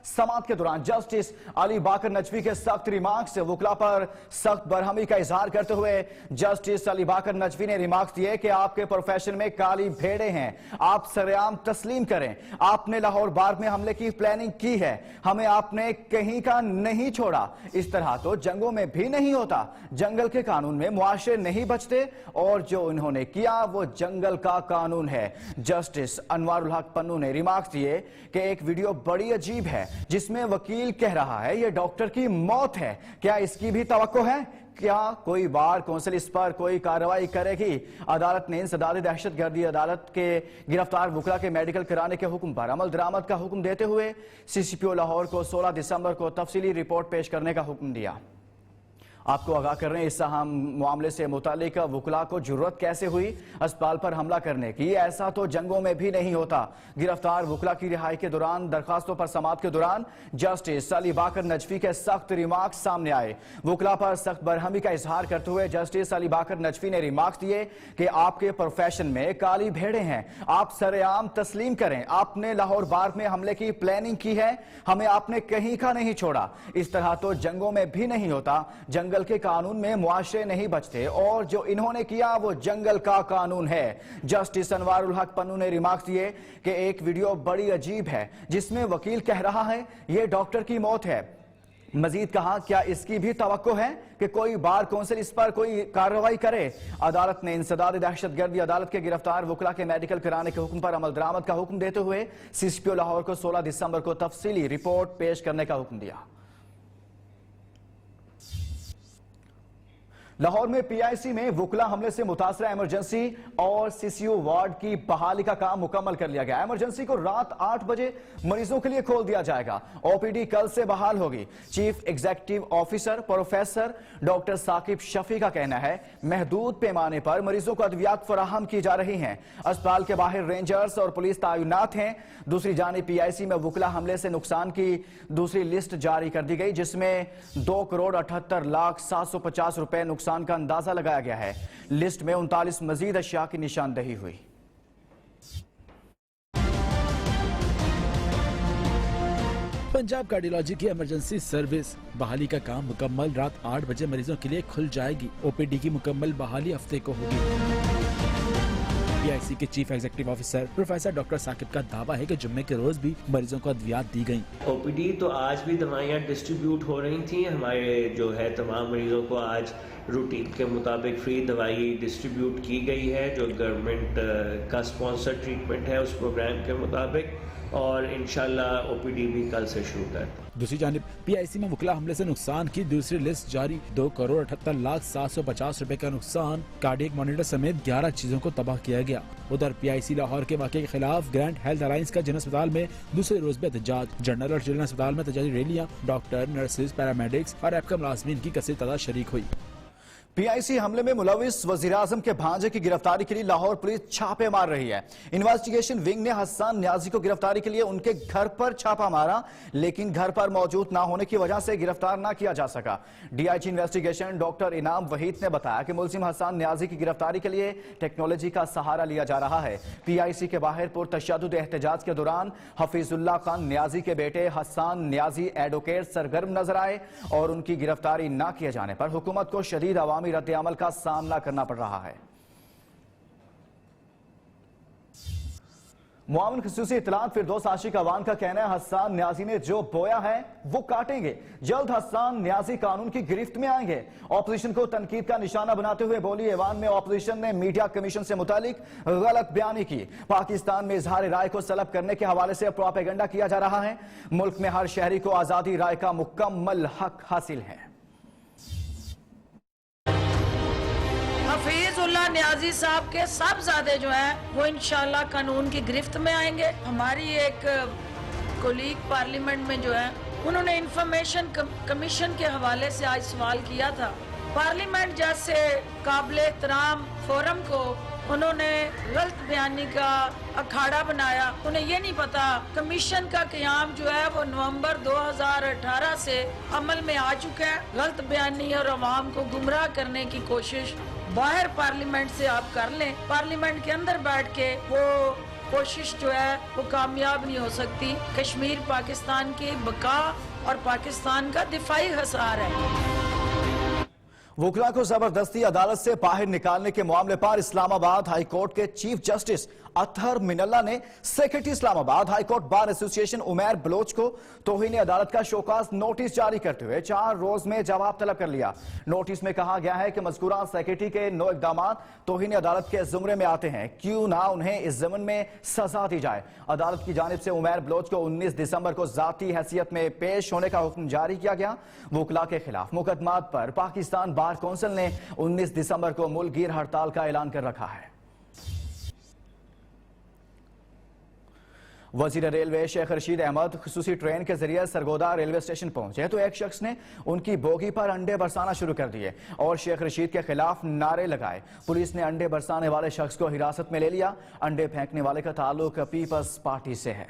समाअत के दौरान जस्टिस अली बाकर नजवी के सख्त रिमार्क से वकला पर सख्त बरहमी का इजहार करते हुए जस्टिस अली बाकर नजवी ने रिमार्क्स दिए कि आपके प्रोफेशन में काली भेड़ें हैं, आप सरेआम तस्लीम करें। आपने लाहौर बार में हमले की प्लानिंग की है, हमें आपने कहीं का नहीं छोड़ा। इस तरह तो जंगों में भी नहीं होता, जंगल के कानून में मुआशरे नहीं बचते और जो उन्होंने किया वो जंगल का कानून है। जस्टिस अनवारुल हक पन्नू ने रिमार्क्स दिए कि एक वीडियो बड़ी अजीब है जिसमें वकील कह रहा है ये डॉक्टर की मौत है, क्या इसकी भी तवक्को है? क्या कोई बार कौंसिल इस पर कोई कार्रवाई करेगी? अदालत ने इंसदाद दहशतगर्दी अदालत के गिरफ्तार वकला के मेडिकल कराने के हुक्म पर अमल दरामद का हुक्म देते हुए CCPO लाहौर को 16 दिसंबर को तफसीली रिपोर्ट पेश करने का हुक्म दिया। आपको आगाह कर रहे हैं इस अहम मामले से मुतालिक वकला को जरूरत कैसे हुई अस्पताल पर हमला करने की? ऐसा तो जंगों में भी नहीं होता। गिरफ्तार वकला की रिहाई के दौरान दरखास्तों पर समाअत के दौरान जस्टिस अली बाकर नजवी के सख्त रिमार्क्स सामने आए। वकला पर सख्त बरहमी का इजहार करते हुए जस्टिस अली बाकर नजवी ने रिमार्क्स दिए कि आपके प्रोफेशन में काली भेड़ें हैं, आप सरेआम तस्लीम करें। आपने लाहौर बार में हमले की प्लानिंग की है, हमें आपने कहीं का नहीं छोड़ा। इस तरह तो जंगों में भी नहीं होता, जंगल के कानून में मुआशरे नहीं बचते और जो इन्होंने किया वो जंगल का कानून है। जस्टिस अनवारुल हक पन्नू ने रिमार्क्स दिए कि एक वीडियो बड़ी अजीब है जिसमें वकील कह रहा है ये डॉक्टर की मौत है। मजीद कहा क्या इसकी भी तवक्को है कि कोई बार कौंसिल इस पर कोई कार्रवाई करे? अदालत ने इंसदाद दहशतगर्दी अदालत के गिरफ्तार वकला के मेडिकल कराने के हुक्म पर अमल दरामद का हुक्म देते हुए CCPO लाहौर को 16 दिसंबर को तफसीली रिपोर्ट पेश करने का हुक्म दिया। लाहौर में PIC में वकला हमले से मुतासरा इमरजेंसी और CCU वार्ड की बहाली का काम मुकम्मल कर लिया गया। इमरजेंसी को रात 8 बजे मरीजों के लिए खोल दिया जाएगा। OPD कल से बहाल होगी। Chief executive officer professor doctor Saqib Shafi का कहना है महदूद पैमाने पर मरीजों को अद्वियात फराहम की जा रही हैं। अस्पताल के बाहर रेंजर्स और पुलिस तैनात हैं। दूसरी जानिब PIC में वकला हमले से नुकसान की दूसरी लिस्ट जारी कर दी गई जिसमें 2,78,750 रुपए नुकसान का अंदाजा लगाया गया है। लिस्ट में 39 मजीद अशिया की निशानदही हुई। पंजाब कार्डियोलॉजी की इमरजेंसी सर्विस बहाली का काम मुकम्मल, रात 8 बजे मरीजों के लिए खुल जाएगी। OPD की मुकम्मल बहाली हफ्ते को होगी। PIC के chief executive officer professor doctor Saqib का दावा है कि जुम्मे के रोज भी मरीजों को अद्वियात दी गई। OPD तो आज भी दवाइयाँ डिस्ट्रीब्यूट हो रही थी। हमारे जो है तमाम मरीजों को आज रूटीन के मुताबिक फ्री दवाई डिस्ट्रीब्यूट की गई है जो गवर्नमेंट का स्पॉन्सर ट्रीटमेंट है उस प्रोग्राम के मुताबिक, और इंशाल्लाह OPD भी कल से शुरू कर। दूसरी जानिब PIC में वकला हमले से नुकसान की दूसरी लिस्ट जारी। 2,78,750 रुपए का नुकसान, कार्डियक मॉनिटर समेत 11 चीजों को तबाह किया गया। उधर PIC लाहौर के वाक़े के खिलाफ ग्रैंड हेल्थ अलायंस का जनरल अस्पताल में दूसरे रोज भी एहतजाज। जनरल और चिल्ड्रन अस्पताल में एहतजाजी रैलियां, डॉक्टर, नर्सेज, पैरामेडिक्स और एपका मुलाजमीन की कसीर तादाद शरीक हुई। PIC हमले में मुलविस वज़ीर-ए-आज़म के भांजे की गिरफ्तारी के लिए लाहौर पुलिस छापे मार रही है। इन्वेस्टिगेशन विंग ने हसन न्याजी को गिरफ्तारी के लिए उनके घर पर छापा मारा, लेकिन घर पर मौजूद ना होने की वजह से गिरफ्तार ना किया जा सका। DIG इन्वेस्टिगेशन डॉक्टर इनाम वहीद ने बताया कि मुलजिम हसन न्याजी की गिरफ्तारी के लिए टेक्नोलॉजी का सहारा लिया जा रहा है। PIC के बाहर पुरतशद्दुद एहतजाज के दौरान हफीजुल्लाह खान न्याजी के बेटे हसन न्याजी एडवोकेट सरगर्म नजर आए और उनकी गिरफ्तारी न किए जाने पर हुकूमत को शदीद अवामी रद्द अमल का सामना करना पड़ रहा है। मुआविन खसूसी इत्तलात फिरदौस आशिक अवान का कहना है हसन न्याजी ने जो बोया है वो काटेंगे। जल्द हसन न्याजी कानून की गिरफ्त में आएंगे। ऑपोजिशन को तनकीद का निशाना बनाते हुए बोली ऐवान में ऑपोजिशन ने मीडिया कमीशन से मुतालिक गलत बयानी की। पाकिस्तान में इजहार राय को सलब करने के हवाले से प्रोपेगेंडा किया जा रहा है। मुल्क में हर शहरी को आजादी राय का मुकम्मल हक हासिल है। हफीजुल्लाह न्याजी साहब के साहबजादे जो हैं वो इंशाल्लाह कानून की गिरफ्त में आएंगे। हमारी एक कोलीग पार्लियामेंट में जो है उन्होंने इंफॉर्मेशन कमीशन के हवाले से आज सवाल किया था। पार्लियामेंट जैसे काबिल एहतराम फोरम को उन्होंने गलत बयानी का अखाड़ा बनाया। उन्हें ये नहीं पता कमीशन का क़याम जो है वो नवंबर 2018 से अमल में आ चुका है। गलत बयानी और अवाम को गुमराह करने की कोशिश बाहर पार्लियामेंट से आप कर लें, पार्लियामेंट के अंदर बैठ के वो कोशिश जो है वो कामयाब नहीं हो सकती। कश्मीर पाकिस्तान की बका और पाकिस्तान का दिफाई हसार है। वुकला को जबरदस्ती अदालत से बाहर निकालने के मामले पर इस्लामाबाद हाई कोर्ट के चीफ जस्टिस अतहर मिनल्ला ने secretary Islamabad high court bar association Umair Baloch को तौहीन अदालत का शोकाज नोटिस जारी करते हुए 4 रोज में जवाब तलब कर लिया। नोटिस में कहा गया है कि मज़कूरा सेक्रेटरी के 9 इक़दाम तौहीन अदालत के ज़ुमरे में आते हैं, क्यों ना उन्हें इस ज़मन में सजा दी जाए। अदालत की जानिब से उमैर बलोच को 19 दिसंबर को ज़ाती हैसियत में पेश होने का हुक्म जारी किया गया। वुकला के खिलाफ मुकदमात पर पाकिस्तान बार कौंसिल ने 19 दिसंबर को मुल्कगीर हड़ताल का ऐलान कर रखा है। वजीर रेलवे शेख रशीद अहमद खुसूसी ट्रेन के जरिए सरगोदा रेलवे स्टेशन पहुंचे तो एक शख्स ने उनकी बोगी पर अंडे बरसाना शुरू कर दिए और शेख रशीद के खिलाफ नारे लगाए। पुलिस ने अंडे बरसाने वाले शख्स को हिरासत में ले लिया। अंडे फेंकने वाले का ताल्लुक पीपल्स पार्टी से है।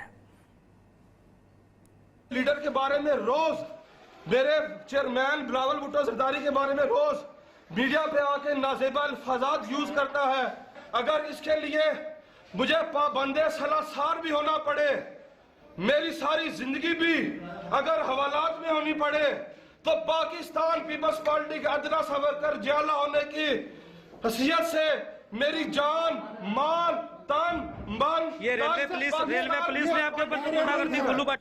लीडर के बारे में रोज, मेरे चेयरमैन बिलावल भुट्टो जरदारी के बारे में रोज मीडिया पे आके नाजेबा अल्फाजात यूज करता है। अगर इसके लिए मुझे पाबंदे सलासार भी होना पड़े, मेरी सारी जिंदगी भी अगर हवालात में होनी पड़े, तो पाकिस्तान पीपल्स पार्टी के अदना सवरकर जियाला होने की हैसियत से मेरी जान, माल, तन, मन, ये रेलवे पुलिस ने आपके ऊपर गुंडागर्दी खुल्लू बात।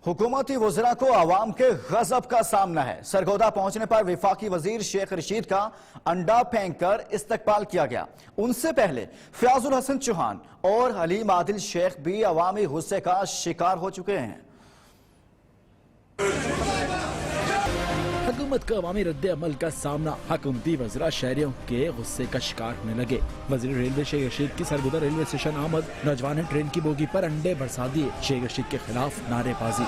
हुकूमती वज़रा को आवाम के गजब का सामना है। सरगोदा पहुंचने पर वफाकी वजीर शेख रशीद का अंडा फेंक कर इस्तकबाल किया गया। उनसे पहले फयाजुल हसन चौहान और हलीम आदिल शेख भी अवामी गुस्से का शिकार हो चुके हैं। हुकूमत का अवामी रद्द अमल का सामना, हुकूमती वज़रा शहरियों के गुस्से का शिकार होने लगे। वज़ीर रेलवे शेख रशीद की सरगोदा रेलवे स्टेशन आमद, नौजवान ने ट्रेन की बोगी पर अंडे बरसा दिए। शेख रशीद के खिलाफ नारेबाजी।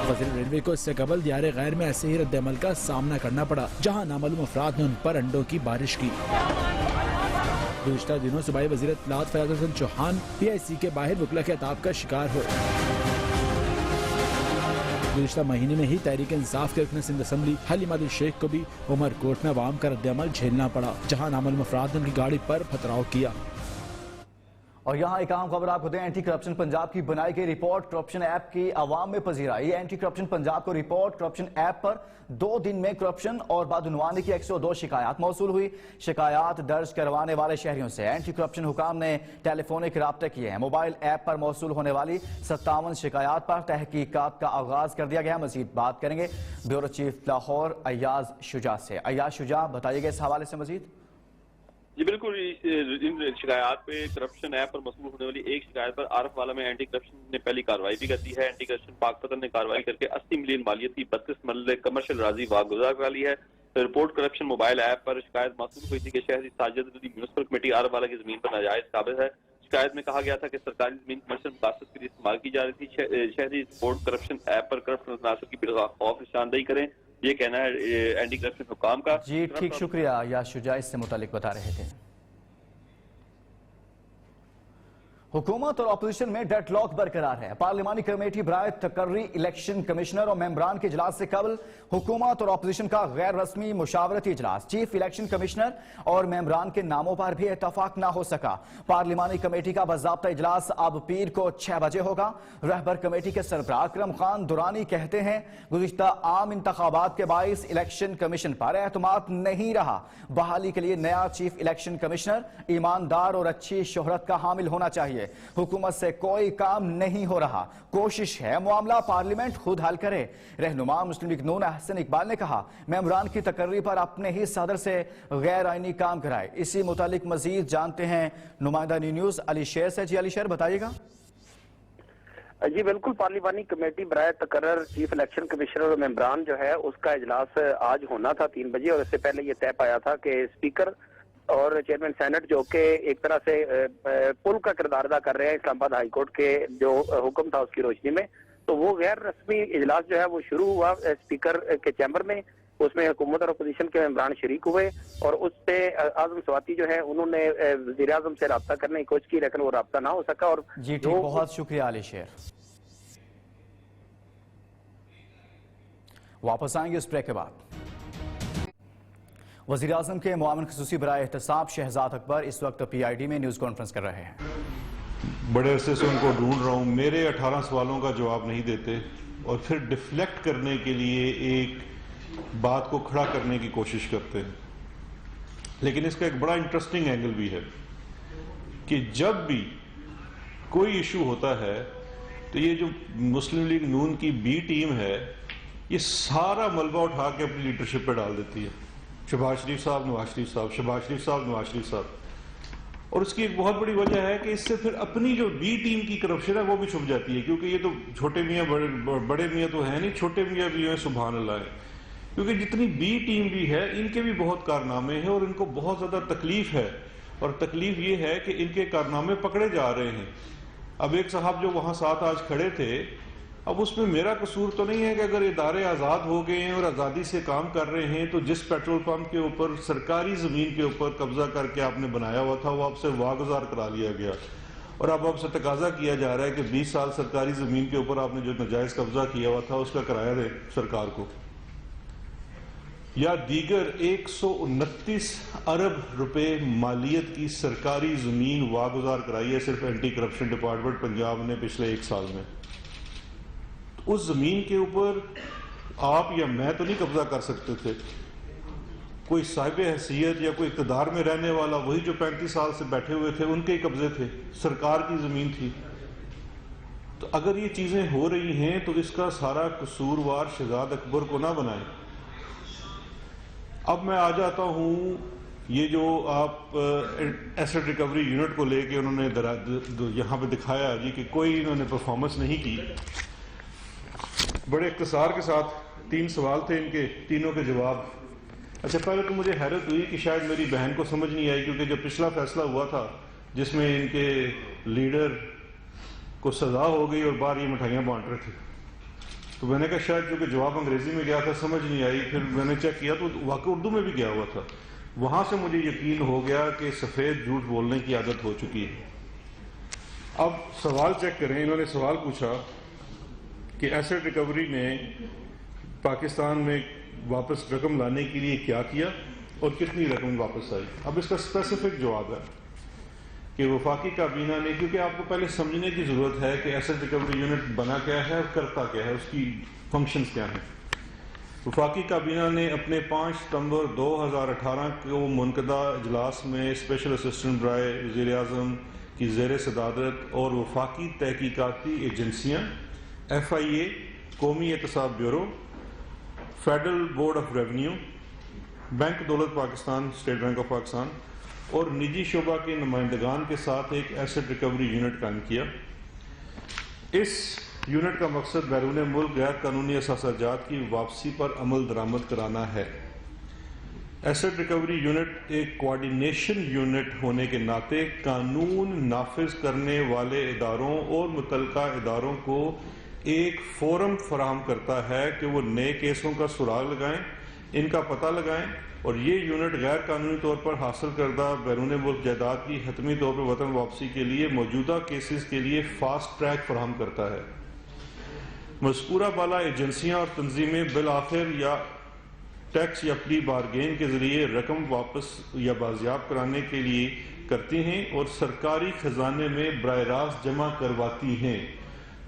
वज़ीर रेलवे को इससे कबल दियारे गैर में ऐसे ही रद्द अमल का सामना करना पड़ा, जहाँ नामालूम अफराद ने उन पर अंडों की बारिश की। गुज़िश्ता दिनों सूबाई वज़ीर इत्तलात फयाज़ुल हसन चौहान PIC के बाहर वुकला के अताब का शिकार हुए। गुज़िश्ता महीने में ही तहरीक इंसाफ के रुकन सिंध असम्बली हलीम आदिल शेख को भी उमर कोर्ट में अवाम का रद्द-ए-अमल झेलना पड़ा, जहां नामालूम अफराद ने उनकी गाड़ी पर पथराव किया। और यहाँ एक अहम खबर आपको दें, एंटी करप्शन पंजाब की बनाई गई रिपोर्ट करप्शन ऐप की आवाम में पजीराई। एंटी करप्शन पंजाब को रिपोर्ट करप्शन ऐप पर 2 दिन में करप्शन और बदउनवानी की 102 शिकायत मौसूल हुई। शिकायत दर्ज करवाने वाले शहरियों से एंटी करप्शन हुकाम ने टेलीफोनिक राब्ते किए हैं। मोबाइल ऐप पर मौसूल होने वाली 57 शिकायत पर तहकीकात का आगाज कर दिया गया। मजीद बात करेंगे ब्यूरो चीफ लाहौर अयाज शुजा से। अयाज शुजा, बताइएगा इस हवाले से मजीद। जी बिल्कुल, इन शिकायत पे करप्शन ऐप पर मौसूल होने वाली एक शिकायत पर आरफ वाला में एंटी करप्शन ने पहली कार्रवाई भी कर दी है। एंटी करप्शन पाकपतन ने कार्रवाई करके 80 मिलियन मालियत की 32 मरले कमर्शियल राजी वागुजार करा ली है। रिपोर्ट करप्शन मोबाइल ऐप पर शिकायत मौसूल हुई थी कि शहरी साजिद म्यूनिसिपल कमेटी आरफ वाला की जमीन पर नाजायज काबिज है। शिकायत में कहा गया था कि सरकारी जमीन कमर्शियल मकासद के लिए इस्तेमाल की जा रही थी। शहरी रिपोर्ट करप्शन ऐप पर करप्ट अनासर की खौफ निशानदेही करें, ये कहना है एंटी करप्शन हुकाम का। जी ठीक, शुक्रिया या शुजा, इससे मुतालिक बता रहे थे। हुकूमत और अपोजिशन में डेडलॉक बरकरार है। पार्लिमानी कमेटी बराए तकर्री इलेक्शन कमिश्नर और मेंबरान के इजलास से कबल हुकूमत और अपोजिशन का गैर रस्मी मुशावरती इजलास चीफ इलेक्शन कमिश्नर और मेंबरान के नामों पर भी इतफाक न हो सका। पार्लिमानी कमेटी का बाज़ाब्ता इजलास अब पीर को 6 बजे होगा। रहबर कमेटी के सरबराह अकरम खान दुरानी कहते हैं, गुज़िश्ता आम इंतखाबात के बाइस इलेक्शन कमीशन पर एतमाद नहीं रहा। बहाली के लिए नया चीफ इलेक्शन कमिश्नर ईमानदार और अच्छी शोहरत का हामिल होना चाहिए। हुकूमत से कोई काम नहीं हो रहा, कोशिश है मामला पार्लियामेंट खुद हल करे। रहनुमा मुस्लिम लीग नून हसन इकबाल ने कहा, मेंबरान की तकर्री पर अपने ही सदर से गैर आईनी काम कराए। इसी मुतालिक मजीद जानते हैं नुमाइंदा न्यूज़ अली शेर से। जी अली शेर, बताइएगा। जी बिल्कुल, पार्लिमानी कमेटी बराए तकर्रर चीफ इलेक्शन कमिश्नर और मेंबरान जो है उसका इजलास आज होना था 3 बजे, और इससे पहले ये तय पाया था कि स्पीकर और चेयरमैन सेनेट जो कि एक तरह से पुल का किरदार अदा कर रहे हैं इस्लामाबाद हाई कोर्ट के जो हुक्म था उसकी रोशनी में, तो वो गैर रस्मी इजलास जो है वो शुरू हुआ स्पीकर के चैम्बर में। उसमें हुकूमत और अपोजिशन के मेंबरान शरीक हुए और उस पे आजम स्वाति जो है उन्होंने वज़ीर आज़म से राब्ता करने की कोशिश की, लेकिन वो राब्ता ना हो सका। और जी ठीक, बहुत शुक्रिया अली शेर। वापस आएंगे इस ब्रेक के बाद। वज़ीर आज़म के मुआविन ख़ुसूसी बराए एहतसाब शहजाद अकबर इस वक्त PID में न्यूज़ कॉन्फ्रेंस कर रहे हैं। बड़े अरसे से उनको ढूंढ रहा हूँ, मेरे 18 सवालों का जवाब नहीं देते और फिर डिफ्लेक्ट करने के लिए एक बात को खड़ा करने की कोशिश करते हैं। लेकिन इसका एक बड़ा इंटरेस्टिंग एंगल भी है कि जब भी कोई इशू होता है तो ये जो मुस्लिम लीग नून की बी टीम है, ये सारा मलबा उठा के अपनी लीडरशिप पे डाल देती है। शहबाज शरीफ साहब, नवाज शरीफ साहब, शहबाज शरीफ साहब, नवाज शरीफ साहब। और उसकी एक बहुत बड़ी वजह है कि इससे फिर अपनी जो बी टीम की करप्शन है वो भी छुप जाती है, क्योंकि ये तो छोटे मियाँ बड़े मियाँ तो है नहीं, छोटे मियाँ भी हैं, सुभान अल्लाह है। क्योंकि जितनी बी टीम भी है इनके भी बहुत कारनामे हैं और इनको बहुत ज़्यादा तकलीफ है, और तकलीफ ये है कि इनके कारनामे पकड़े जा रहे हैं। अब एक साहब जो वहाँ साथ आज खड़े थे, अब उसमें मेरा कसूर तो नहीं है कि अगर इदारे आज़ाद हो गए हैं और आज़ादी से काम कर रहे हैं तो जिस पेट्रोल पंप के ऊपर सरकारी ज़मीन के ऊपर कब्जा करके आपने बनाया हुआ था वो आपसे वागुजार करा लिया गया, और अब आपसे तकाजा किया जा रहा है कि 20 साल सरकारी ज़मीन के ऊपर आपने जो नाजायज़ कब्जा किया हुआ था उसका किराया दें सरकार को। या दीगर 129 अरब रुपए मालियत की सरकारी ज़मीन वागुजार कराई है सिर्फ एंटी करप्शन डिपार्टमेंट पंजाब ने पिछले 1 साल में। उस जमीन के ऊपर आप या मैं तो नहीं कब्जा कर सकते थे, कोई साहिब हैसियत या कोई इक़्तिदार में रहने वाला, वही जो 35 साल से बैठे हुए थे उनके ही कब्जे थे, सरकार की जमीन थी। तो अगर ये चीजें हो रही हैं तो इसका सारा कसूरवार शहजाद अकबर को ना बनाएं। अब मैं आ जाता हूं, ये जो आप एसेट रिकवरी यूनिट को लेके उन्होंने यहाँ पे दिखाया जी कि कोई इन्होंने परफॉर्मेंस नहीं की। बड़े इख्तिसार के साथ 3 सवाल थे इनके, तीनों के जवाब। अच्छा, पहले तो मुझे हैरत हुई कि शायद मेरी बहन को समझ नहीं आई, क्योंकि जब पिछला फैसला हुआ था जिसमें इनके लीडर को सजा हो गई और बाहर ये मिठाइयाँ बांट रहे थे, तो मैंने कहा शायद क्योंकि जवाब अंग्रेजी में गया था समझ नहीं आई। फिर मैंने चेक किया तो वाकई उर्दू में भी गया हुआ था। वहां से मुझे यकीन हो गया कि सफेद झूठ बोलने की आदत हो चुकी है। अब सवाल चेक करें, इन्होंने सवाल पूछा कि एसेट रिकवरी ने पाकिस्तान में वापस रकम लाने के लिए क्या किया और कितनी रकम वापस आई। अब इसका स्पेसिफिक जवाब है कि वफाकी काबीना ने, क्योंकि आपको पहले समझने की जरूरत है कि एसेट रिकवरी यूनिट बना क्या है और करता क्या है, उसकी फंक्शंस क्या हैं। वफाकी काबीना ने अपने 5 सितंबर 2018 को मुनक़दा इजलास में स्पेशल असिस्टेंट बराए वज़ीर आज़म की ज़ेर सदारत और वफाकी तहकीकाती एजेंसियाँ FIA, कौमी एहतसाब bureau, federal board of revenue, bank दौलत Pakistan, state bank of Pakistan और निजी शोबा के नुमाइंदगान के साथ एक एसेट रिकवरी यूनिट कायम किया। इस यूनिट का मकसद बैरून मुल्क गैर कानूनी असासाजात की वापसी पर अमल दरामद कराना है। एसेट रिकवरी यूनिट एक कोऑर्डिनेशन यूनिट होने के नाते कानून नाफिज करने वाले इदारों और मुतलका इदारों को एक फोरम फराहम करता है कि वो नए केसों का सुराग लगाएं, इनका पता लगाएं, और ये यूनिट गैर कानूनी तौर पर हासिल करदा बैरून मुल्क जायदाद की हतमी तौर पर वतन वापसी के लिए मौजूदा केसेस के लिए फास्ट ट्रैक फराहम करता है। मज़कूरा बाला एजेंसियाँ और तंजीमें बिल आखिर या टैक्स या प्ली बारगेन के जरिए रकम वापस या बाजियाब कराने के लिए करती हैं और सरकारी खजाने में बराह रास्त जमा करवाती हैं।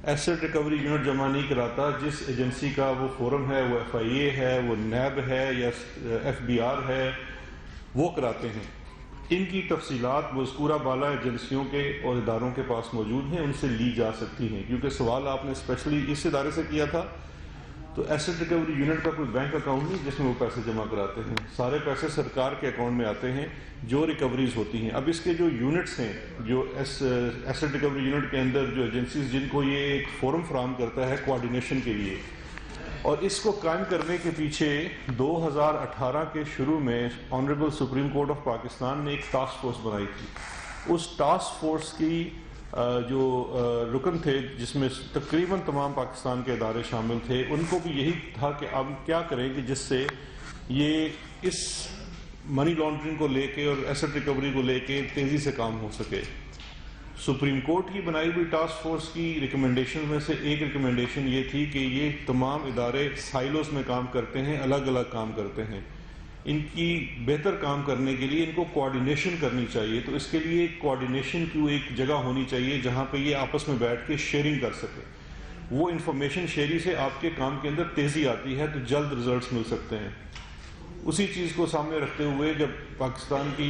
एसेट रिकवरी यूनिट जमा नहीं कराता, जिस एजेंसी का वो फोरम है, वो FIA है, वो NAB है या FBR है, वो कराते हैं। इनकी तफसीलात मज़कूरा बाला एजेंसियों के और इदारों के पास मौजूद हैं, उनसे ली जा सकती हैं। क्योंकि सवाल आपने स्पेशली इस इदारे से किया था, तो एसेट रिकवरी यूनिट का कोई बैंक अकाउंट नहीं जिसमें वो पैसे जमा कराते हैं, सारे पैसे सरकार के अकाउंट में आते हैं जो रिकवरीज होती हैं। अब इसके जो यूनिट्स हैं, जो एसेट रिकवरी यूनिट के अंदर जो एजेंसीज जिनको ये एक फोरम फराहम करता है कोऑर्डिनेशन के लिए, और इसको कायम करने के पीछे 2018 के शुरू में honourable supreme court of Pakistan ने एक टास्क फोर्स बनाई थी। उस टास्क फोर्स की जो रुकन थे, जिसमें तकरीबन तमाम पाकिस्तान के इदारे शामिल थे, उनको भी यही था कि अब क्या करें कि जिससे ये इस मनी लॉन्ड्रिंग को लेके और एसेट रिकवरी को लेके तेज़ी से काम हो सके। सुप्रीम कोर्ट की बनाई हुई टास्क फोर्स की रिकमेंडेशन में से एक रिकमेंडेशन ये थी कि ये तमाम इदारे साइलोस में काम करते हैं, अलग अलग काम करते हैं। ان کی بہتر کام کرنے کے لیے ان کو کوارڈینیشن کرنی چاہیے. تو اس کے لیے کوارڈینیشن کی ایک جگہ ہونی چاہیے جہاں پہ یہ آپس میں بیٹھ کے شیئرنگ کر سکے. وہ انفارمیشن شیئرنگ سے آپ کے کام کے اندر تیزی آتی ہے تو جلد ریزلٹس مل سکتے ہیں. اسی چیز کو سامنے رکھتے ہوئے جب پاکستان کی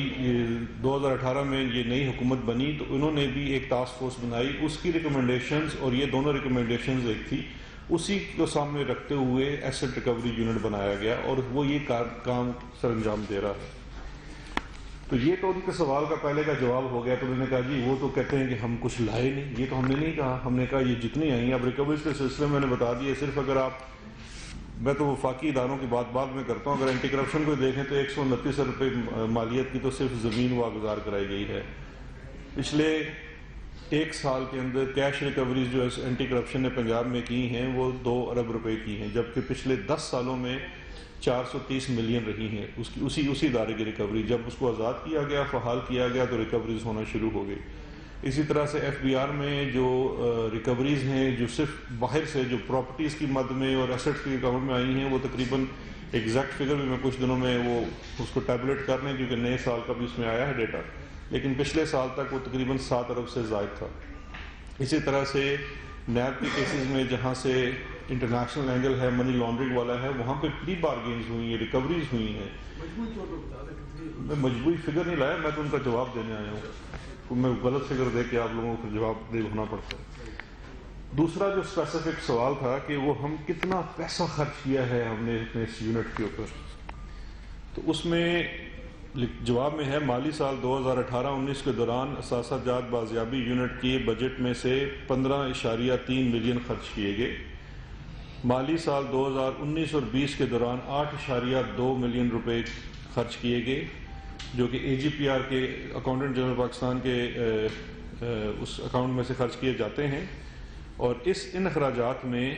2018 میں یہ نئی حکومت بنی تو انہوں نے بھی ایک ٹاسک فورس بنائی. اس کی ریکمنڈیشنز اور یہ دونوں ریکمنڈیشنز ایک تھی, اسی کو سامنے رکھتے ہوئے ایسٹ ریکوری یونٹ بنایا گیا اور وہ یہ کام سر انجام دے رہا ہے. تو یہ تو ان کے سوال کا پہلے کا جواب ہو گیا. تو انہوں نے کہا جی وہ تو کہتے ہیں کہ ہم کچھ لائے نہیں. یہ تو ہم نے نہیں کہا, ہم نے کہا یہ جتنی آئی ہیں. اب ریکوریز کے سلسلے میں نے بتا دیا, صرف اگر آپ, میں تو وفاقی اداروں کی بات بعد میں کرتا ہوں, اگر اینٹی کرپشن کو دیکھیں تو 129 روپے مالیت کی تو صرف زمین واگزار کرائی گئی ہے. پچھلے ایک سال کے اندر کیش ریکوریز جو اینٹی کرپشن نے پنجاب میں کی ہیں وہ 2 ارب روپے کی ہیں, جبکہ پچھلے 10 سالوں میں 430 ملین رہی ہیں اسی ادارے کی ریکوری. جب اس کو آزاد کیا گیا, فعال کیا گیا تو ریکوریز ہونا شروع ہو گئی. اسی طرح سے ایف بی آر میں جو ریکوریز ہیں جو صرف باہر سے جو پراپرٹیز کی مد میں اور ایسٹس کی اکاؤنٹ میں آئی ہیں, وہ تقریباً ایگزیکٹ فگر بھی میں کچھ دنوں میں وہ اس کو ٹیبلیٹ کر لیں کیونکہ نئے سال کا بھی اس میں آیا ہے ڈیٹا, لیکن پچھلے سال تک وہ تقریباً 7 ارب سے زائد تھا. اسی طرح سے نیب کے کیسز میں جہاں سے انٹرنیشنل اینگل ہے, منی لانڈرنگ والا ہے, وہاں پہ پری بارگینز ہوئی ہیں, ریکوریز ہوئی ہیں. میں مجموعی فگر نہیں لایا, میں تو ان کا جواب دینے آیا ہوں. میں غلط فگر دے کے آپ لوگوں کو جواب دے ہونا پڑتا ہے. دوسرا جو اسپیسیفک سوال تھا کہ وہ ہم کتنا پیسہ خرچ کیا ہے ہم نے اپنے اس یونٹ کے اوپر, تو اس میں جواب میں ہے مالی سال 2018-19 کے دوران اثاثہ جات بازیابی یونٹ کے بجٹ میں سے 15.3 ملین خرچ کیے گئے. مالی سال 2019 اور 20 کے دوران 8.2 ملین روپے خرچ کیے گئے, جو کہ اے جی پی آر کے اکاؤنٹنٹ جنرل پاکستان کے اس اکاؤنٹ میں سے خرچ کیے جاتے ہیں. اور ان اخراجات میں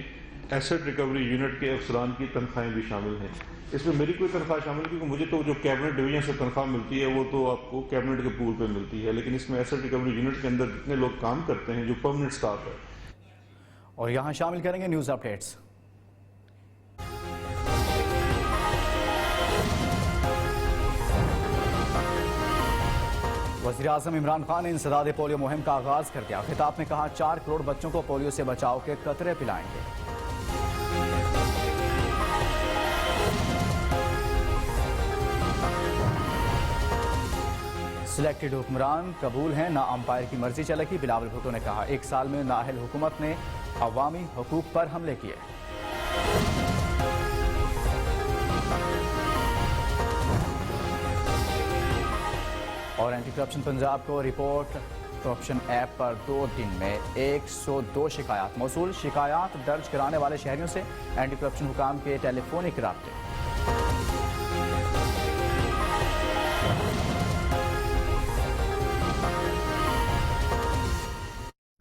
ایسٹ ریکوری یونٹ کے افسران کی تنخواہیں بھی شامل ہیں. اس میں میری کوئی تنخواہ شامل, کیونکہ مجھے تو جو کیبنٹ ڈویژن سے تنخواہ ملتی ہے وہ تو آپ کو کیبنٹ کے پول پہ ملتی ہے, لیکن اس میں ایسٹ ریکوری یونٹ کے اندر جتنے لوگ کام کرتے ہیں جو پرمننٹ سٹاف ہے. اور یہاں شامل کریں گے نیوز اپڈیٹس. وزیراعظم عمران خان نے انسداد پولیو مہم کا آغاز کر دیا. خطاب میں کہا 4 کروڑ بچوں کو پولیو سے بچاؤ کے قطرے پلائیں گے. سلیکٹڈ حکمران قبول ہیں, نہ امپائر کی مرضی چلے گی. بلاول بھٹو نے کہا 1 سال میں نااہل حکومت نے عوامی حقوق پر حملے کیے. اور اینٹی کرپشن پنجاب کو رپورٹ کرپشن ایپ پر 2 دن میں 102 شکایات موصول. شکایات درج کرانے والے شہریوں سے اینٹی کرپشن حکام کے ٹیلی فونک رابطے.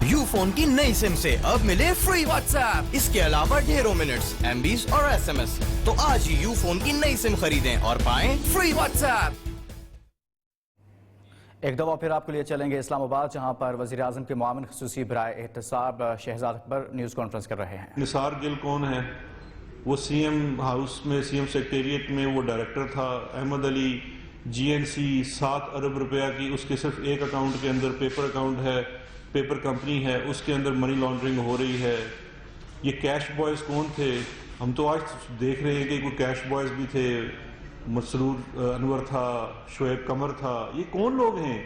یو فون کی نئی سم سے اب ملے فری واٹس ایپ. اس کے علاوہ ڈھیروں منٹس, ایم بیز اور ایس ایم ایس. تو آج ہی یو فون کی نئی سم خریدیں اور پائیں فری واٹس ایپ. ایک دفعہ پھر آپ کے لیے چلیں گے اسلام آباد, جہاں پر وزیراعظم کے معاون خصوصی برائے احتساب شہزاد اکبر نیوز کانفرنس کر رہے ہیں. نثار گل کون ہے؟ وہ سی ایم ہاؤس میں, سی ایم سیکریٹریٹ میں وہ ڈائریکٹر تھا. احمد علی جی این سی 7 ارب روپیہ کی, اس کے صرف ایک اکاؤنٹ کے اندر پیپر اکاؤنٹ ہے, پیپر کمپنی ہے, اس کے اندر منی لانڈرنگ ہو رہی ہے. یہ کیش بوائز کون تھے؟ ہم تو آج دیکھ رہے ہیں کہ کوئی کیش بوائز بھی تھے, مسرور انور تھا, شعیب قمر تھا. یہ کون لوگ ہیں؟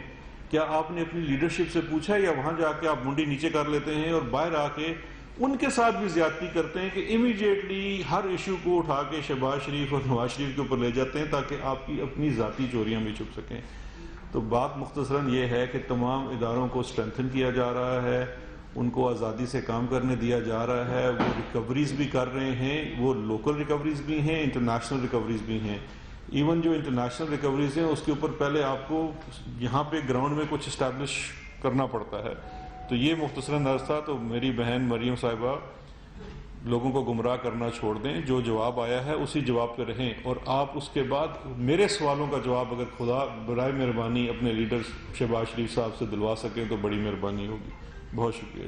کیا آپ نے اپنی لیڈرشپ سے پوچھا ہے, یا وہاں جا کے آپ منڈی نیچے کر لیتے ہیں اور باہر آ کے ان کے ساتھ بھی زیادتی کرتے ہیں کہ امیڈیٹلی ہر ایشو کو اٹھا کے شہباز شریف اور نواز شریف کے اوپر لے جاتے ہیں تاکہ آپ کی اپنی ذاتی چوریاں بھی چھپ سکیں. تو بات مختصراً یہ ہے کہ تمام اداروں کو اسٹرینتھن کیا جا رہا ہے, ان کو آزادی سے کام کرنے دیا جا رہا ہے. وہ ریکوریز بھی کر رہے ہیں, وہ لوکل ریکوریز بھی ہیں, انٹرنیشنل ریکوریز بھی ہیں. ایون جو انٹرنیشنل ریکوریز ہیں اس کے اوپر پہلے آپ کو یہاں پہ گراؤنڈ میں کچھ اسٹیبلش کرنا پڑتا ہے. تو یہ مختصراً عرض تھا. تو میری بہن مریم صاحبہ لوگوں کو گمراہ کرنا چھوڑ دیں, جو جواب آیا ہے اسی جواب پہ رہیں, اور آپ اس کے بعد میرے سوالوں کا جواب اگر خدا برائے مہربانی اپنے لیڈر شہباز شریف صاحب سے دلوا سکیں تو بڑی مہربانی ہوگی. بہت شکریہ.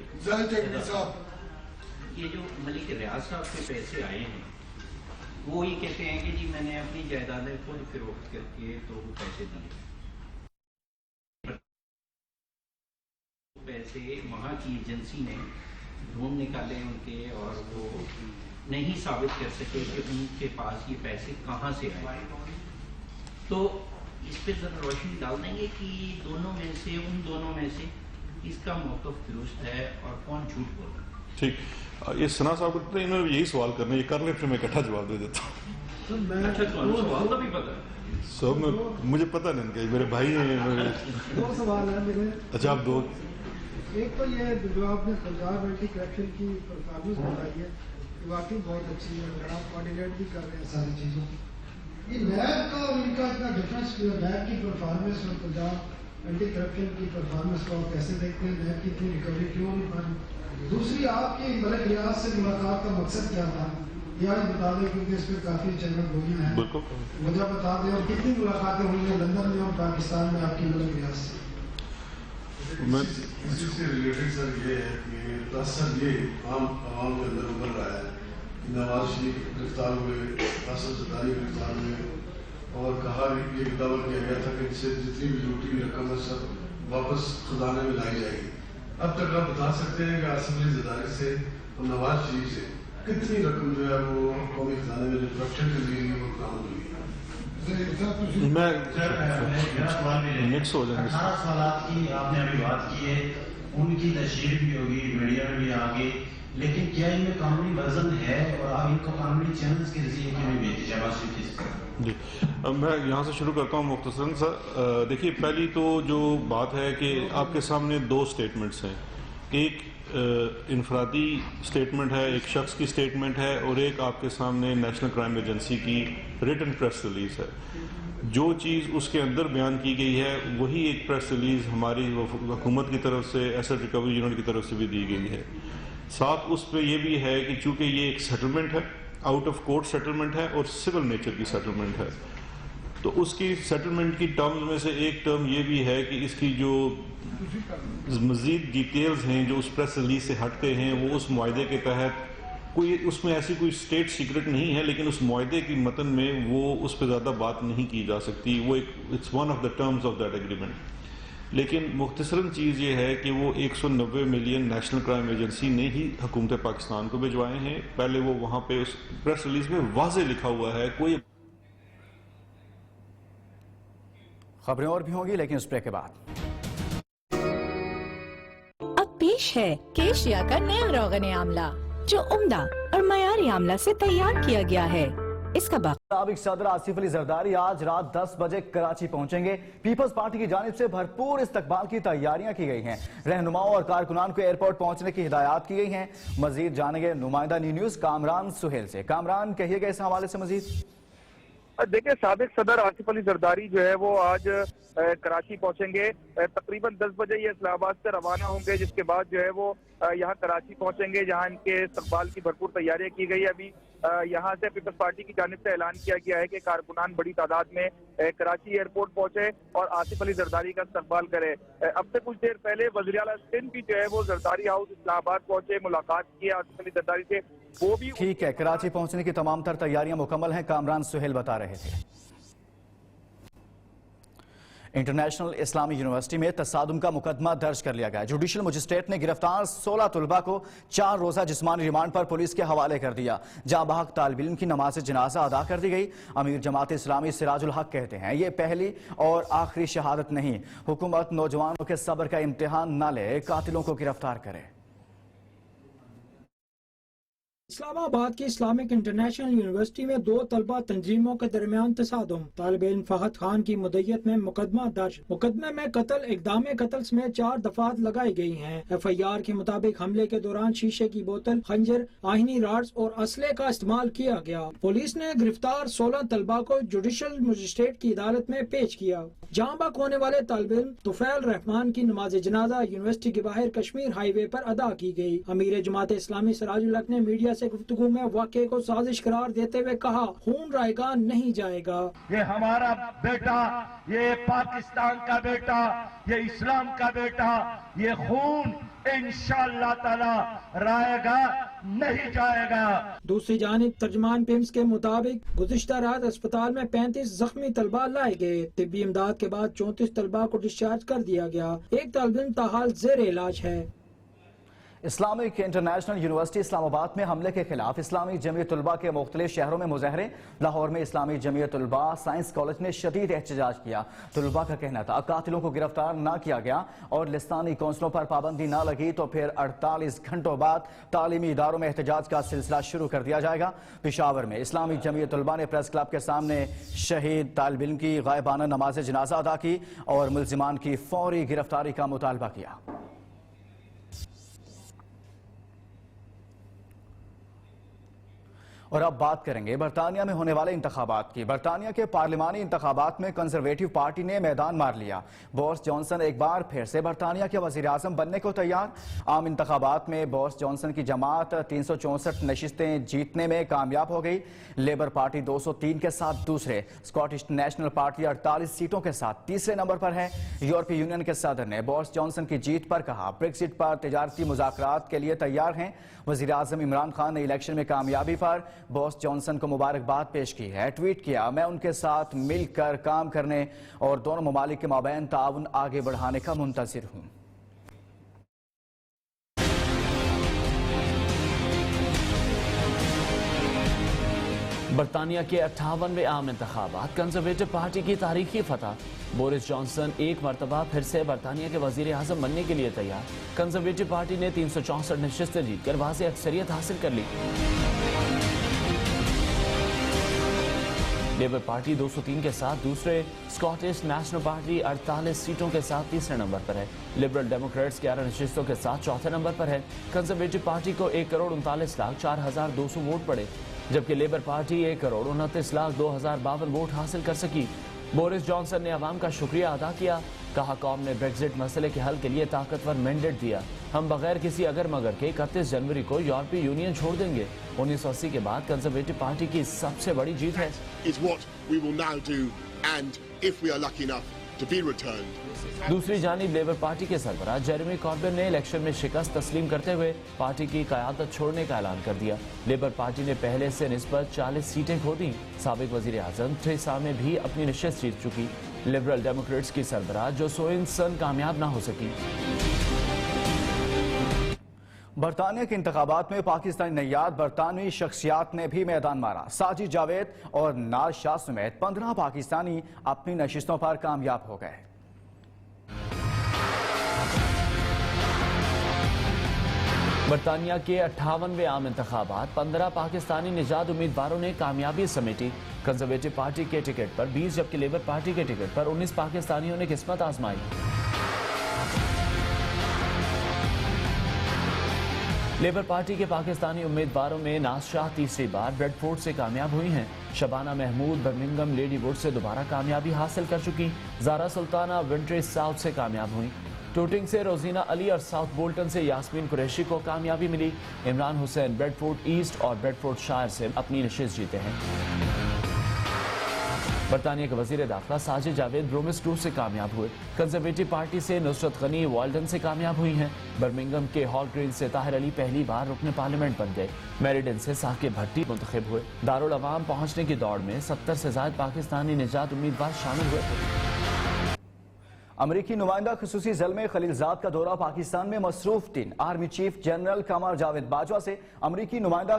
یہ جو ملک ریاض صاحب کے پیسے آئے ہیں وہ یہ کہتے ہیں کہ جی میں نے اپنی جائیدادیں خود فروخت کر کے تو وہ پیسے دیے. پیسے وہاں کی ایجنسی نے ڈھونڈ نکالے ان کے اور وہ نہیں ثابت کر سکے کہ ان کے پاس یہ پیسے کہاں سے آئے. تو اس پہ ذرا روشنی ڈال دیں گے کہ دونوں میں سے ان دونوں میں سے اس کا موقف درست ہے اور کون جھوٹ بول رہا ہے. ٹھیک. یہ سنا صاحب کو انہوں نے یہی سوال کرنا یہ کر لیں پھر میں اکٹھا جواب دے دیتا ہوں. اچھا سوال کا بھی پتہ ہے سب مجھے پتہ نہیں کہ میرے بھائی ہیں. دو سوال ہیں میرے. اچھا آپ دو. ایک تو یہ جو آپ نے پنجاب اینٹی کرپشن کی پرفارمنس بتائی ہے یہ واقعی بہت اچھی ہے اور آپ کوآرڈینیٹ بھی کر رہے ہیں ساری چیزوں. یہ نیب کا اور ان کا اتنا ڈفرینس نیب کی پرفارمنس اور پنجاب اینٹی کرپشن کی پرفارمنس کو آپ کیسے دیکھتے ہیں؟ نیب کی اتنی ریکوری کیوں نہیں پڑی؟ دوسری آپ کی ملک ریاض سے ملاقات کا مقصد کیا تھا یہ آج بتا دیں کیونکہ اس پہ کافی چینل گولیاں ہیں. وجہ بتا دیں اور کتنی ملاقاتیں ہوئی ہیں لندن میں اور پاکستان میں آپ کی ملک ریاض سے؟ اسی سے ریلیٹڈ سر یہ ہے کہ تاثر یہ عام عوام کے اندر ابھر رہا ہے کہ نواز شریف گرفتار ہوئے، قاسم زرداری گرفتار ہوئے اور کہا یہ دعویٰ کیا گیا تھا کہ ان سے جتنی بھی لوٹی ہوئی رقم ہے سب واپس خزانے میں لائی جائے گی. اب تک آپ بتا سکتے ہیں کہ قاسم زرداری سے اور نواز شریف سے کتنی رقم جو ہے وہ قومی خزانے میں جو کرپشن کے ذریعے وہ برآمد ہوئی ہے؟ مکس ہو جائیں گے. 18 سوالات کی آپ نے ابھی بات کی ہے، ان کی تشہیر بھی ہوگی، میڈیا میں بھی آگے، لیکن کیا ان میں قانونی وزن ہے اور آپ ان کو قانونی چینلز کے ذریعے کیوں نہیں بھیجتے شہباز شریف کی؟ جی میں یہاں سے شروع کرتا ہوں مختصراً سر. دیکھیے پہلی تو جو بات ہے کہ آپ کے سامنے دو سٹیٹمنٹس ہیں. ایک انفرادی سٹیٹمنٹ ہے، ایک شخص کی سٹیٹمنٹ ہے اور ایک آپ کے سامنے نیشنل کرائم ایجنسی کی ریٹن پریس ریلیز ہے. جو چیز اس کے اندر بیان کی گئی ہے وہی ایک پریس ریلیز ہماری حکومت کی طرف سے ایسٹ ریکوری یونٹ کی طرف سے بھی دی گئی ہے. ساتھ اس پہ یہ بھی ہے کہ چونکہ یہ ایک سیٹلمنٹ ہے، آؤٹ آف کورٹ سیٹلمنٹ ہے اور سول نیچر کی سیٹلمنٹ ہے، تو اس کی سیٹلمنٹ کی ٹرمز میں سے ایک ٹرم یہ بھی ہے کہ اس کی جو مزید ڈیٹیلز ہیں جو اس پریس ریلیز سے ہٹتے ہیں وہ اس معاہدے کے تحت کوئی اس میں ایسی کوئی اسٹیٹ سیکرٹ نہیں ہے، لیکن اس معاہدے کی متن میں وہ اس پہ زیادہ بات نہیں کی جا سکتی. وہ it's one of the terms of that agreement. لیکن مختصراً چیز یہ ہے کہ وہ 190 ملین نیشنل کرائم ایجنسی نے ہی حکومت پاکستان کو بھجوائے ہیں. پہلے وہ وہاں پہ اس پریس ریلیز میں واضح لکھا ہوا ہے. کوئی خبریں اور بھی ہوں گی لیکن اس بریک کے بعد اب پیش ہے کیشیا کا نیا روغن آملہ جو عمدہ اور معیاری آملہ سے تیار کیا گیا ہے. اس کا سابق صدر آصف علی زرداری آج رات 10 بجے کراچی پہنچیں گے. پیپلز پارٹی کی جانب سے بھرپور استقبال کی تیاریاں کی گئی ہیں. رہنماؤں اور کارکنان کو ایئرپورٹ پہنچنے کی ہدایات کی گئی ہیں. مزید جانیں گے نمائندہ نیوز کامران سہیل سے. کامران کہیے گا اس حوالے سے مزید. دیکھیں سابق صدر آصف علی زرداری جو ہے وہ آج کراچی پہنچیں گے. تقریباً 10 بجے یہ اسلام آباد سے روانہ ہوں گے، جس کے بعد جو ہے وہ یہاں کراچی پہنچیں گے جہاں ان کے استقبال کی بھرپور تیاریاں کی گئی. ابھی یہاں سے پیپلز پارٹی کی جانب سے اعلان کیا گیا ہے کہ کارکنان بڑی تعداد میں کراچی ایئرپورٹ پہنچے اور آصف علی زرداری کا استقبال کرے. اب سے کچھ دیر پہلے وزیر اعلیٰ سندھ بھی جو ہے وہ زرداری ہاؤس اسلام آباد پہنچے، ملاقات کی آصف علی زرداری سے. وہ بھی ٹھیک ہے، کراچی پہنچنے کی تمام تر تیاریاں مکمل ہیں. کامران سہیل بتا رہے تھے. انٹرنیشنل اسلامی یونیورسٹی میں تصادم کا مقدمہ درج کر لیا گیا. جوڈیشل مجسٹریٹ نے گرفتار 16 طلباء کو 4 روزہ جسمانی ریمانڈ پر پولیس کے حوالے کر دیا. جاں بحق طالب علم کی نماز جنازہ ادا کر دی گئی. امیر جماعت اسلامی سراج الحق کہتے ہیں یہ پہلی اور آخری شہادت نہیں. حکومت نوجوانوں کے صبر کا امتحان نہ لے، قاتلوں کو گرفتار کرے. اسلام آباد کی اسلامک انٹرنیشنل یونیورسٹی میں 2 طلبہ تنظیموں کے درمیان تصادم. طالب علم فہد خان کی مدعیت میں مقدمہ درج. مقدمے میں قتل، اقدام قتل سمیت 4 دفعات لگائی گئی ہیں. FIR کے مطابق حملے کے دوران شیشے کی بوتل، خنجر، آہنی راڈز اور اسلحے کا استعمال کیا گیا. پولیس نے گرفتار 16 طلبہ کو جوڈیشل مجسٹریٹ کی عدالت میں پیش کیا. جاں بحق ہونے والے طالب علم طفیل رحمان کی نماز جنازہ یونیورسٹی کے باہر کشمیر ہائی وے پر ادا کی گئی. امیر جماعت اسلامی سراج الحق نے میڈیا से गुफ्तगू में वाक़े को साजिश करार देते हुए कहा, खून रायगा नहीं जाएगा। ये हमारा बेटा, ये पाकिस्तान का बेटा, ये इस्लाम का बेटा, ये खून इंशाअल्लाह ताला रायगा नहीं जाएगा। दूसरी जानिब तर्जमान पिम्स के मुताबिक गुज़िश्ता रात अस्पताल में 35 जख्मी तलबा लाए गए। तिब्बी इमदाद के बाद 34 तलबा को डिस्चार्ज कर दिया गया। एक तालिब ताहाल ज़ेर इलाज है। इस्लामिक इंटरनेशनल यूनिवर्सिटी इस्लामाबाद में हमले के खिलाफ इस्लामी जमीयत उलमा के मुख्तलिफ शहरों में मुजाहरे। लाहौर में इस्लामी जमीयत उलमा साइंस कॉलेज ने शदीद एहतजाज किया। तलबा का कहना था कातिलों को गिरफ्तार न किया गया और लिस्तानी कौंसलों पर पाबंदी न लगी तो फिर 48 घंटों बाद तालीमी इदारों में एहतजाज का सिलसिला शुरू कर दिया जाएगा। पेशावर में इस्लामी जमीयत उलमा ने प्रेस क्लब के सामने शहीद तालिब इल्म की गायबाना नमाज जनाजा अदा की और मुल्जिमान की फौरी गिरफ्तारी का मुतालबा किया। और अब बात करेंगे बरतानिया में होने वाले इंतखाबात की। बरतानिया के पार्लिमानी इंतखाबात में कंजर्वेटिव पार्टी ने मैदान मार लिया। बोरिस जॉनसन एक बार फिर से बरतानिया के वजीर आजम बनने को तैयार। आम इंतखाबात में बोरिस जॉनसन की जमात 364 नशिस्तें जीतने में कामयाब हो गई। लेबर पार्टी 203 के साथ दूसरे, स्कॉटिश नेशनल पार्टी 48 सीटों के साथ तीसरे नंबर पर है। यूरोपीय यूनियन के सदर ने बोरिस जॉनसन की जीत पर कहा, ब्रेक्सिट पर तिजारती मुज़ाकरात के लिए तैयार हैं। वजीर आजम इमरान खान ने इलेक्शन में कामयाबी पर बोरिस जॉनसन को मुबारकबाद पेश की है। ट्वीट किया, मैं उनके साथ मिलकर काम करने और दोनों ममालिक के माबैन ताउन आगे बढ़ाने का मुंतज़िर हूं। बरतानिया के 58वें आम इंतखाबात, कंजर्वेटिव पार्टी की तारीखी फतह। बोरिस जॉनसन एक मरतबा फिर से बरतानिया के वजीर आजम बनने के लिए तैयार। कंजर्वेटिव पार्टी ने 364 नशिस्तें जीतकर वाज़ेह अक्सरियत हासिल कर ली। लेबर पार्टी 203 के साथ दूसरे, स्कॉटिश नेशनल पार्टी 48 सीटों के साथ तीसरे नंबर पर है। लिबरल डेमोक्रेट्स 11 नशिस्तों के साथ चौथे नंबर पर है। कंजर्वेटिव पार्टी को 1,39,04,200 वोट पड़े, जबकि लेबर पार्टी 1,29,02,052 वोट हासिल कर सकी। बोरिस जॉनसन ने अवाम का शुक्रिया अदा किया। कहा, कौम ने ब्रेक्सिट मसले के हल के लिए ताकतवर मैंडेट दिया। हम बगैर किसी अगर मगर के 31 जनवरी को यूरोपीय यूनियन छोड़ देंगे। 1980 के बाद कंजर्वेटिव पार्टी की सबसे बड़ी जीत है। दूसरी जानिब लेबर पार्टी के सरबराह जेरेमी कॉर्बिन ने इलेक्शन में शिकस्त तस्लीम करते हुए पार्टी की क़यादत छोड़ने का ऐलान कर दिया। लेबर पार्टी ने पहले से निस्बत 40 सीटें खो दी। साबिक वजीर आजम थ्रेसा में भी अपनी नशिस्त जीत चुकी। लिबरल डेमोक्रेट्स की सरबराह जो सोइनसन कामयाब न हो सकी। बरतानिया के इंतखाबात में पाकिस्तानी नैयाद बरतानवी शख्सियात ने भी मैदान मारा। साजिद जावेद और नाज शाह समेत 15 पाकिस्तानी अपनी नशिस्तों पर कामयाब हो गए। बरतानिया के 58वें आम इंतखाबात, 15 पाकिस्तानी निजात उम्मीदवारों ने कामयाबी समेटी। कंजर्वेटिव पार्टी के टिकट पर 20 जबकि लेबर पार्टी के टिकट पर 19 पाकिस्तानियों ने किस्मत आजमाई। लेबर पार्टी के पाकिस्तानी उम्मीदवारों में नाज शाह तीसरी बार ब्रेडफोर्ड से कामयाब हुई हैं। Shabana Mahmood Birmingham Ladywood से दोबारा कामयाबी हासिल कर चुकी। ज़ारा सुल्ताना विंट्रेज साउथ से कामयाब हुई। टूटिंग से रोजीना अली और साउथ बोल्टन से यास्मीन कुरैशी को कामयाबी मिली। इमरान हुसैन ब्रेडफोर्ड ईस्ट और ब्रेडफोर्ड शायर से अपनी नशिस्त जीते हैं। बरतानिया के वजीर दाखिला साजिद जावेद ब्रोमिस्टूर से कामयाब हुए। कंजर्वेटिव पार्टी से नुसरत गनी वाल्डन से कामयाब हुई हैं। बर्मिंघम के हॉल ग्रीन से ताहिर अली पहली बार रुकने पार्लियामेंट बन गए। मेरिडन से साकिब भट्टी मुंतखब हुए। दारुल अवाम पहुंचने की दौड़ में 70 से ज्यादा पाकिस्तानी निजात उम्मीदवार शामिल हुए। अमरीकी नुमाइंदा खुसूसी ज़ल्मे खलीलजाद का दौरा पाकिस्तान में मसरूफ दिन। Army chief general Qamar Javed Bajwa से अमरीकी नुमाइंदा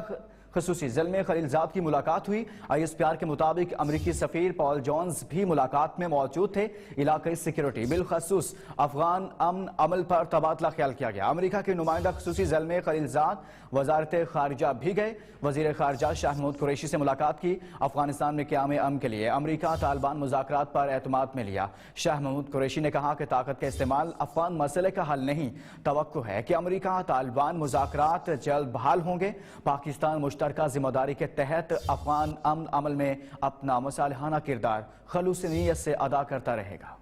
खुसूसी ज़ल्मे खलीलजाद की मुलाकात हुई। ISPR के मुताबिक अमरीकी सफीर पॉल जॉन्स भी मुलाकात में मौजूद थे। इलाकाई सिक्योरिटी बिलखसूस अफगान अमन अमल पर तबादला ख्याल किया गया। अमरीका के नुमाइंदा खुसूसी ज़ल्मे खलीलजाद वजारत खारजा भी गए। वजीर खारजा शाह महमूद कुरैशी से मुलाकात की। अफगानिस्तान में क़याम अमन के लिए अमरीका तालिबान मुज़ाकरात पर एतमाद में लिया। शाह महमूद कुरैशी ने कहा कि ताकत का इस्तेमाल अफगान मसले का हल नहीं। तवक्को है कि अमरीका तालिबान मुज़ाकरात जल्द बहाल होंगे। पाकिस्तान मुश्तरका जिम्मेदारी के तहत अफगान अमन अमल में अपना मसालहाना किरदार खलूस नीयत से अदा करता रहेगा।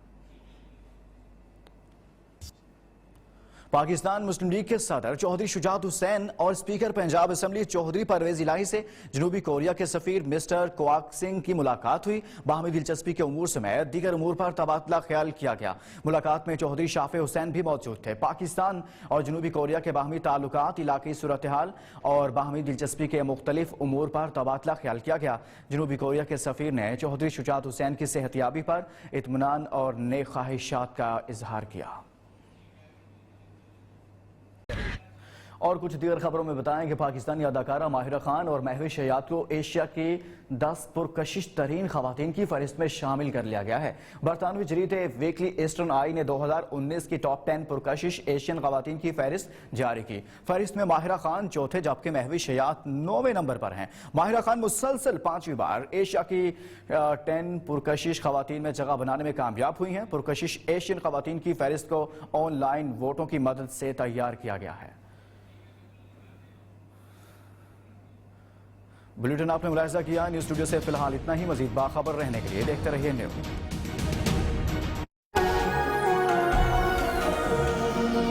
पाकिस्तान मुस्लिम लीग के सदर चौधरी शुजात हुसैन और स्पीकर पंजाब असेंबली चौधरी परवेज इलाही से जनूबी कोरिया के सफीर मिस्टर क्वाक सिंह की मुलाकात हुई। बाहमी दिलचस्पी के उमूर समेत दीगर उमूर पर तबादला ख्याल किया गया। मुलाकात में चौधरी शाफे हुसैन भी मौजूद थे। पाकिस्तान और जनूबी कोरिया के बाहमी ताल्लुकात, इलाकी सूरत हाल और बाहमी दिलचस्पी के मुख्तलिफ उमूर पर तबादला ख्याल किया गया। जनूबी कोरिया के सफीर ने चौधरी शुजात हुसैन की सेहतियाबी पर इत्मीनान और नेक ख्वाहिशात का इजहार किया। और कुछ दीगर खबरों में बताएं कि पाकिस्तानी अदाकारा माहिरा खान और महविश हयात को एशिया की 10 पुरकशिश तरीन खवातीन की फहरिस्त में शामिल कर लिया गया है। बरतानवी जरीदे वीकली ईस्टर्न आई ने 2019 की टॉप 10 पुरकशिश एशियन खवातीन की फहरिस्त जारी की। फहरिस्त में माहिरा खान चौथे जबकि महविश हयात 9वें नंबर पर हैं। माहिरा खान मुसलसल 5वीं बार एशिया की 10 पुरकशिश खवातीन में जगह बनाने में कामयाब हुई हैं। पुरकशिश एशियन खवातीन की फहरिस्त को ऑनलाइन वोटों की मदद से तैयार किया गया है। बुलेटिन आपने मुलाहिजा किया। न्यूज़ स्टूडियो से फिलहाल इतना ही। मजीद बाखबर रहने के लिए देखते रहिए न्यूज़।